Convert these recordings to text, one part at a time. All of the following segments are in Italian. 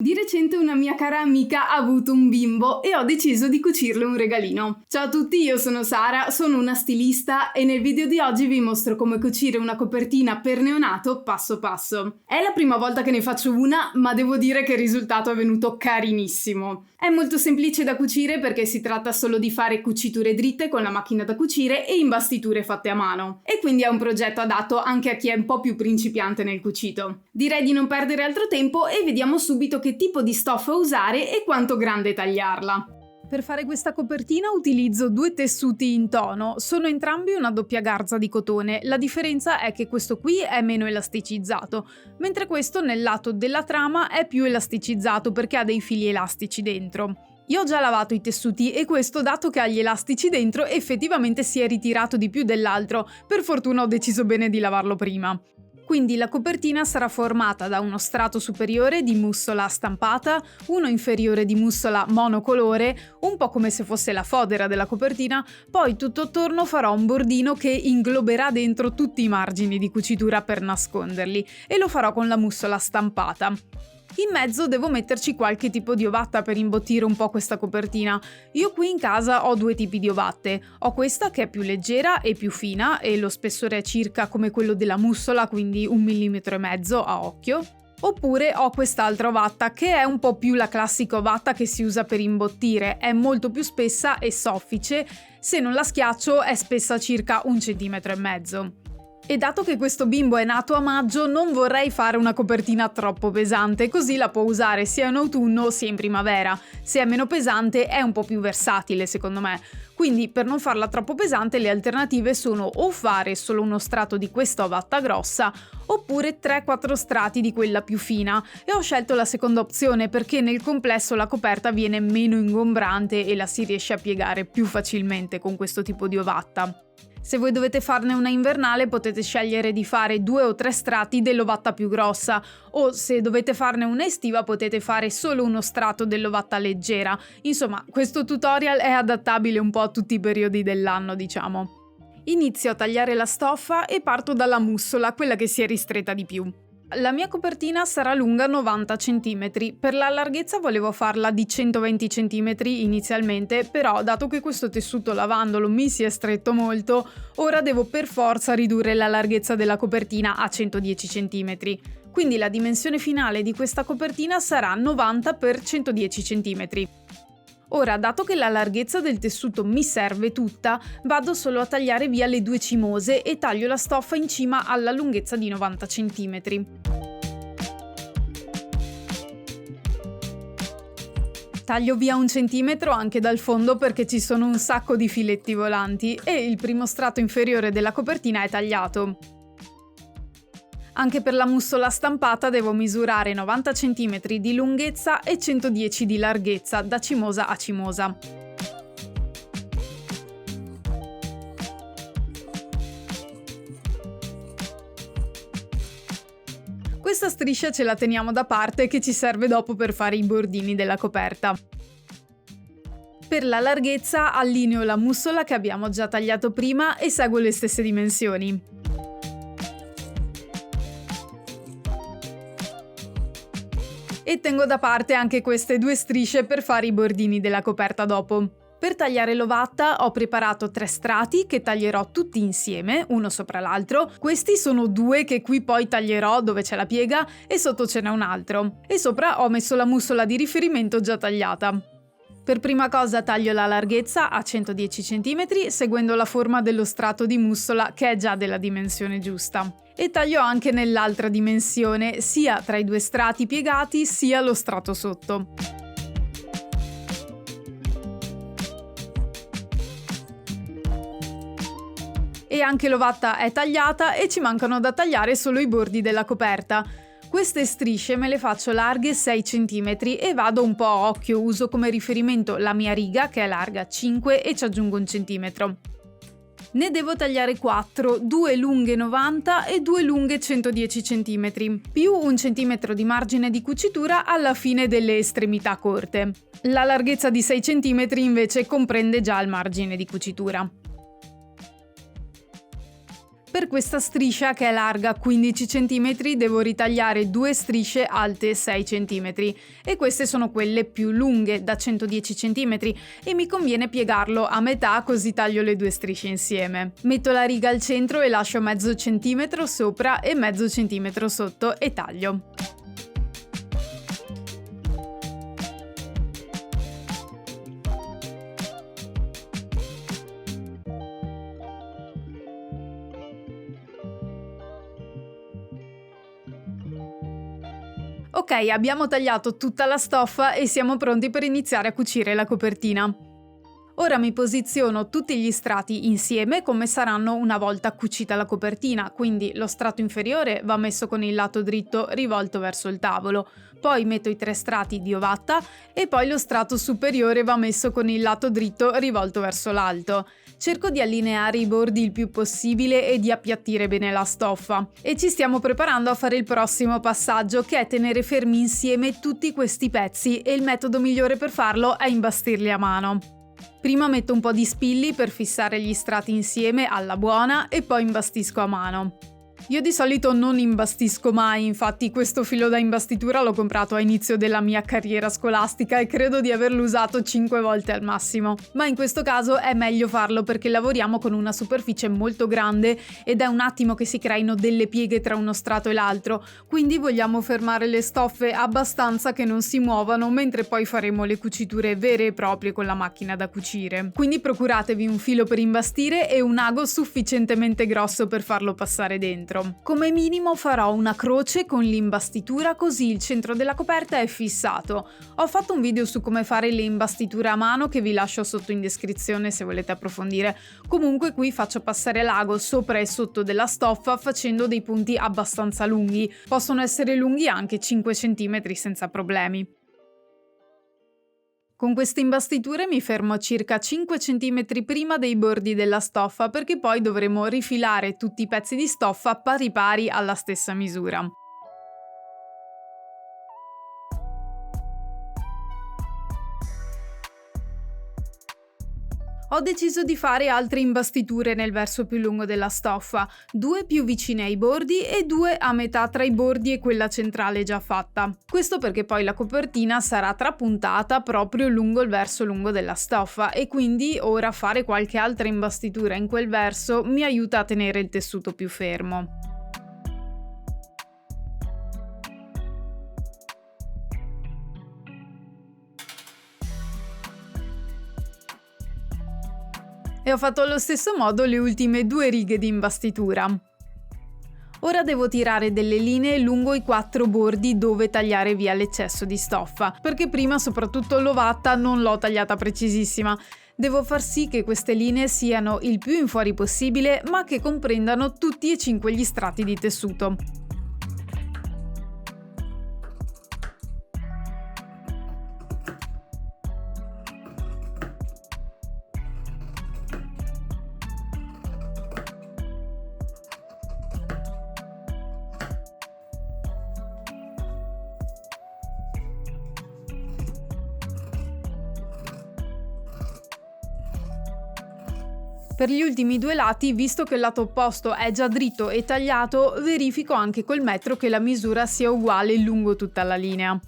Di recente una mia cara amica ha avuto un bimbo e ho deciso di cucirle un regalino. Ciao a tutti, io sono Sara, sono una stilista e nel video di oggi vi mostro come cucire una copertina per neonato passo passo. È la prima volta che ne faccio una, ma devo dire che il risultato è venuto carinissimo. È molto semplice da cucire perché si tratta solo di fare cuciture dritte con la macchina da cucire e imbastiture fatte a mano. E quindi è un progetto adatto anche a chi è un po' più principiante nel cucito. Direi di non perdere altro tempo e vediamo subito che tipo di stoffa usare e quanto grande tagliarla. Per fare questa copertina utilizzo due tessuti in tono, sono entrambi una doppia garza di cotone, la differenza è che questo qui è meno elasticizzato, mentre questo nel lato della trama è più elasticizzato perché ha dei fili elastici dentro. Io ho già lavato i tessuti e questo, dato che ha gli elastici dentro, effettivamente si è ritirato di più dell'altro, per fortuna ho deciso bene di lavarlo prima. Quindi la copertina sarà formata da uno strato superiore di mussola stampata, uno inferiore di mussola monocolore, un po' come se fosse la fodera della copertina, poi tutto attorno farò un bordino che ingloberà dentro tutti i margini di cucitura per nasconderli e lo farò con la mussola stampata. In mezzo devo metterci qualche tipo di ovatta per imbottire un po' questa copertina. Io qui in casa ho due tipi di ovatte. Ho questa che è più leggera e più fina e lo spessore è circa come quello della mussola, quindi 1,5 mm a occhio. Oppure ho quest'altra ovatta che è un po' più la classica ovatta che si usa per imbottire, è molto più spessa e soffice, se non la schiaccio è spessa circa 1,5 mm. E dato che questo bimbo è nato a maggio, non vorrei fare una copertina troppo pesante, così la può usare sia in autunno sia in primavera. Se è meno pesante è un po' più versatile secondo me. Quindi per non farla troppo pesante le alternative sono o fare solo uno strato di questa ovatta grossa, oppure 3-4 strati di quella più fina. E ho scelto la seconda opzione perché nel complesso la coperta viene meno ingombrante e la si riesce a piegare più facilmente con questo tipo di ovatta. Se voi dovete farne una invernale potete scegliere di fare 2 o 3 strati dell'ovatta più grossa, o se dovete farne una estiva potete fare solo uno strato dell'ovatta leggera. Insomma, questo tutorial è adattabile un po' a tutti i periodi dell'anno, diciamo. Inizio a tagliare la stoffa e parto dalla mussola, quella che si è ristretta di più. La mia copertina sarà lunga 90 cm, per la larghezza volevo farla di 120 cm inizialmente, però dato che questo tessuto lavandolo mi si è stretto molto, ora devo per forza ridurre la larghezza della copertina a 110 cm. Quindi la dimensione finale di questa copertina sarà 90 x 110 cm. Ora, dato che la larghezza del tessuto mi serve tutta, vado solo a tagliare via le due cimose e taglio la stoffa in cima alla lunghezza di 90 cm. Taglio via 1 centimetro anche dal fondo perché ci sono un sacco di filetti volanti e il primo strato inferiore della copertina è tagliato. Anche per la mussola stampata devo misurare 90 cm di lunghezza e 110 di larghezza da cimosa a cimosa. Questa striscia ce la teniamo da parte che ci serve dopo per fare i bordini della coperta. Per la larghezza allineo la mussola che abbiamo già tagliato prima e seguo le stesse dimensioni. E tengo da parte anche queste due strisce per fare i bordini della coperta dopo. Per tagliare l'ovatta ho preparato 3 strati che taglierò tutti insieme, uno sopra l'altro. Questi sono 2 che qui poi taglierò dove c'è la piega e sotto ce n'è un altro. E sopra ho messo la mussola di riferimento già tagliata. Per prima cosa taglio la larghezza a 110 cm seguendo la forma dello strato di mussola che è già della dimensione giusta. E taglio anche nell'altra dimensione, sia tra i 2 strati piegati sia lo strato sotto. E anche l'ovatta è tagliata e ci mancano da tagliare solo i bordi della coperta. Queste strisce me le faccio larghe 6 cm e vado un po' a occhio, uso come riferimento la mia riga che è larga 5 e ci aggiungo 1 centimetro. Ne devo tagliare 4, 2 lunghe 90 e 2 lunghe 110 cm, più 1 cm di margine di cucitura alla fine delle estremità corte. La larghezza di 6 cm invece comprende già il margine di cucitura. Per questa striscia, che è larga 15 cm, devo ritagliare 2 strisce alte 6 cm e queste sono quelle più lunghe, da 110 cm, e mi conviene piegarlo a metà, così taglio le 2 strisce insieme. Metto la riga al centro e lascio mezzo centimetro sopra e mezzo centimetro sotto e taglio. Ok, abbiamo tagliato tutta la stoffa e siamo pronti per iniziare a cucire la copertina. Ora mi posiziono tutti gli strati insieme come saranno una volta cucita la copertina, quindi lo strato inferiore va messo con il lato dritto rivolto verso il tavolo, poi metto i 3 strati di ovatta e poi lo strato superiore va messo con il lato dritto rivolto verso l'alto. Cerco di allineare i bordi il più possibile e di appiattire bene la stoffa. E ci stiamo preparando a fare il prossimo passaggio, che è tenere fermi insieme tutti questi pezzi, e il metodo migliore per farlo è imbastirli a mano. Prima metto un po' di spilli per fissare gli strati insieme alla buona e poi imbastisco a mano. Io di solito non imbastisco mai, infatti questo filo da imbastitura l'ho comprato a inizio della mia carriera scolastica e credo di averlo usato 5 volte al massimo. Ma in questo caso è meglio farlo perché lavoriamo con una superficie molto grande ed è un attimo che si creino delle pieghe tra uno strato e l'altro, quindi vogliamo fermare le stoffe abbastanza che non si muovano mentre poi faremo le cuciture vere e proprie con la macchina da cucire. Quindi procuratevi un filo per imbastire e un ago sufficientemente grosso per farlo passare dentro. Come minimo farò una croce con l'imbastitura, così il centro della coperta è fissato. Ho fatto un video su come fare le imbastiture a mano che vi lascio sotto in descrizione se volete approfondire. Comunque qui faccio passare l'ago sopra e sotto della stoffa facendo dei punti abbastanza lunghi. Possono essere lunghi anche 5 cm senza problemi. Con queste imbastiture mi fermo circa 5 cm prima dei bordi della stoffa, perché poi dovremo rifilare tutti i pezzi di stoffa pari pari alla stessa misura. Ho deciso di fare altre imbastiture nel verso più lungo della stoffa, 2 più vicine ai bordi e 2 a metà tra i bordi e quella centrale già fatta. Questo perché poi la copertina sarà trapuntata proprio lungo il verso lungo della stoffa e quindi ora fare qualche altra imbastitura in quel verso mi aiuta a tenere il tessuto più fermo. E ho fatto allo stesso modo le ultime 2 righe di imbastitura. Ora devo tirare delle linee lungo i 4 bordi dove tagliare via l'eccesso di stoffa, perché prima soprattutto l'ovatta non l'ho tagliata precisissima. Devo far sì che queste linee siano il più in fuori possibile, ma che comprendano tutti e 5 gli strati di tessuto. Per gli ultimi 2 lati, visto che il lato opposto è già dritto e tagliato, verifico anche col metro che la misura sia uguale lungo tutta la linea.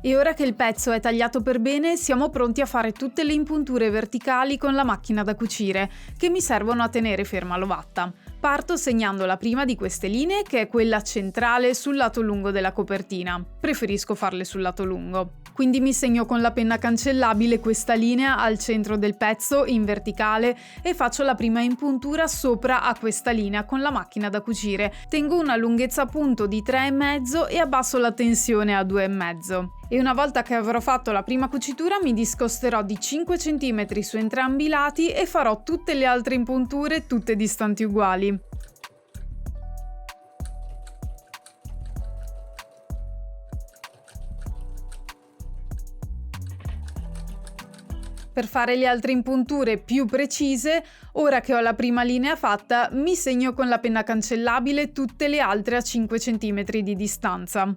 E ora che il pezzo è tagliato per bene, siamo pronti a fare tutte le impunture verticali con la macchina da cucire, che mi servono a tenere ferma l'ovatta. Parto segnando la prima di queste linee, che è quella centrale sul lato lungo della copertina. Preferisco farle sul lato lungo. Quindi mi segno con la penna cancellabile questa linea al centro del pezzo in verticale e faccio la prima impuntura sopra a questa linea con la macchina da cucire. Tengo una lunghezza punto di 3,5 e abbasso la tensione a 2,5. E una volta che avrò fatto la prima cucitura mi discosterò di 5 cm su entrambi i lati e farò tutte le altre impunture tutte distanti uguali. Per fare le altre impunture più precise, ora che ho la prima linea fatta, mi segno con la penna cancellabile tutte le altre a 5 cm di distanza.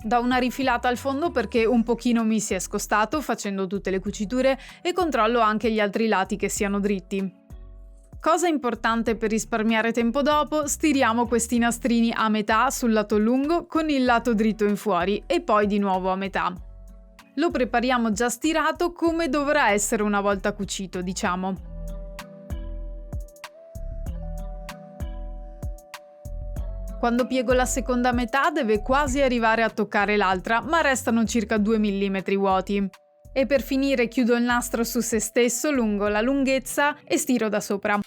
Do una rifilata al fondo perché un pochino mi si è scostato facendo tutte le cuciture e controllo anche gli altri lati che siano dritti. Cosa importante per risparmiare tempo dopo, stiriamo questi nastrini a metà sul lato lungo con il lato dritto in fuori e poi di nuovo a metà. Lo prepariamo già stirato come dovrà essere una volta cucito, diciamo. Quando piego la seconda metà deve quasi arrivare a toccare l'altra, ma restano circa 2 mm vuoti. E per finire chiudo il nastro su se stesso lungo la lunghezza e stiro da sopra.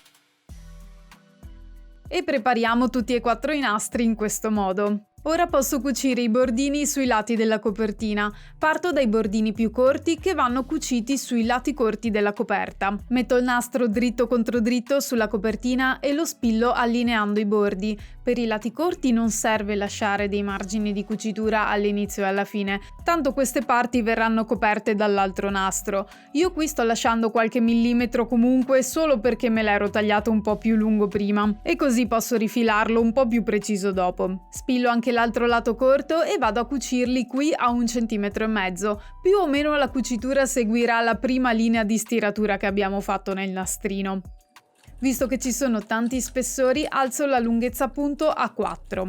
E prepariamo tutti e 4 i nastri in questo modo. Ora posso cucire i bordini sui lati della copertina. Parto dai bordini più corti che vanno cuciti sui lati corti della coperta. Metto il nastro dritto contro dritto sulla copertina e lo spillo allineando i bordi. Per i lati corti non serve lasciare dei margini di cucitura all'inizio e alla fine, tanto queste parti verranno coperte dall'altro nastro. Io qui sto lasciando qualche millimetro comunque solo perché me l'ero tagliato un po' più lungo prima e così posso rifilarlo un po' più preciso dopo. Spillo anche l'altro lato corto e vado a cucirli qui a 1,5 centimetri. Più o meno la cucitura seguirà la prima linea di stiratura che abbiamo fatto nel nastrino. Visto che ci sono tanti spessori, alzo la lunghezza punto a 4.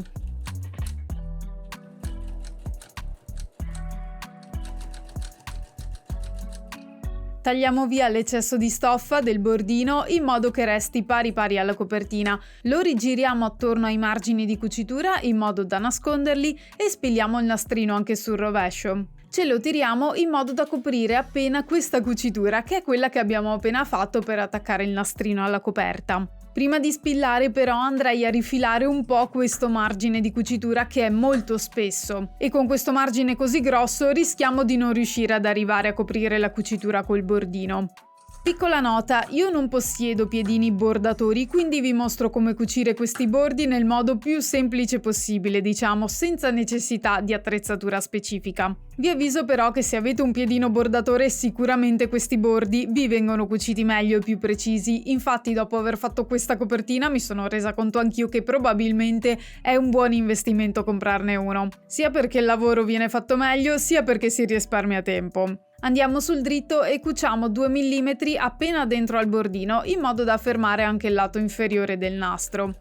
Tagliamo via l'eccesso di stoffa del bordino in modo che resti pari pari alla copertina. Lo rigiriamo attorno ai margini di cucitura in modo da nasconderli e spilliamo il nastrino anche sul rovescio. Ce lo tiriamo in modo da coprire appena questa cucitura, che è quella che abbiamo appena fatto per attaccare il nastrino alla coperta. Prima di spillare però andrei a rifilare un po' questo margine di cucitura che è molto spesso e con questo margine così grosso rischiamo di non riuscire ad arrivare a coprire la cucitura col bordino. Piccola nota, io non possiedo piedini bordatori, quindi vi mostro come cucire questi bordi nel modo più semplice possibile, diciamo, senza necessità di attrezzatura specifica. Vi avviso però che se avete un piedino bordatore sicuramente questi bordi vi vengono cuciti meglio e più precisi, infatti dopo aver fatto questa copertina mi sono resa conto anch'io che probabilmente è un buon investimento comprarne uno, sia perché il lavoro viene fatto meglio, sia perché si risparmia tempo. Andiamo sul dritto e cuciamo 2 mm appena dentro al bordino in modo da fermare anche il lato inferiore del nastro.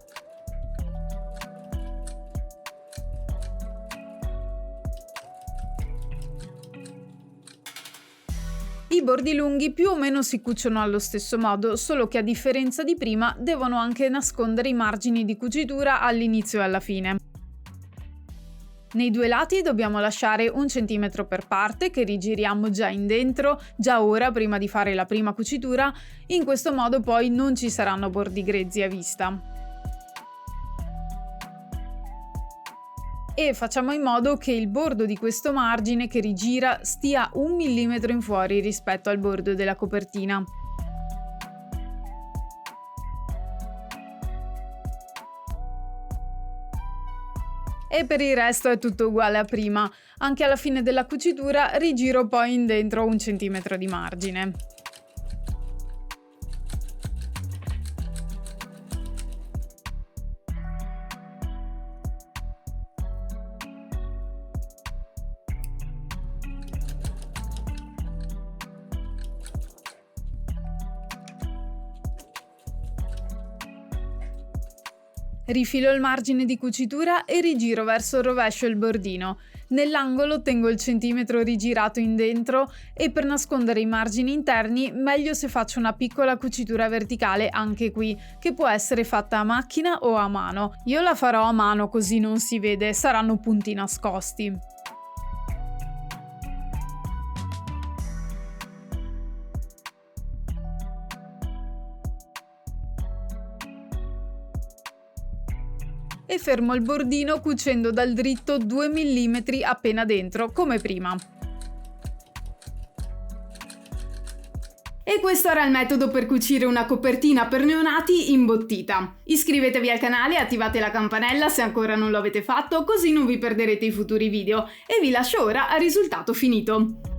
I bordi lunghi più o meno si cuciono allo stesso modo, solo che a differenza di prima devono anche nascondere i margini di cucitura all'inizio e alla fine. Nei due lati dobbiamo lasciare 1 centimetro per parte che rigiriamo già in dentro, già ora prima di fare la prima cucitura, in questo modo poi non ci saranno bordi grezzi a vista. E facciamo in modo che il bordo di questo margine che rigira stia 1 millimetro in fuori rispetto al bordo della copertina. E per il resto è tutto uguale a prima, anche alla fine della cucitura rigiro poi in dentro 1 centimetro di margine. Rifilo il margine di cucitura e rigiro verso il rovescio il bordino. Nell'angolo tengo il centimetro rigirato in dentro e per nascondere i margini interni meglio se faccio una piccola cucitura verticale anche qui, che può essere fatta a macchina o a mano. Io la farò a mano così non si vede, saranno punti nascosti. E fermo il bordino cucendo dal dritto 2 mm appena dentro, come prima. E questo era il metodo per cucire una copertina per neonati imbottita. Iscrivetevi al canale e attivate la campanella se ancora non lo avete fatto, così non vi perderete i futuri video. E vi lascio ora al risultato finito.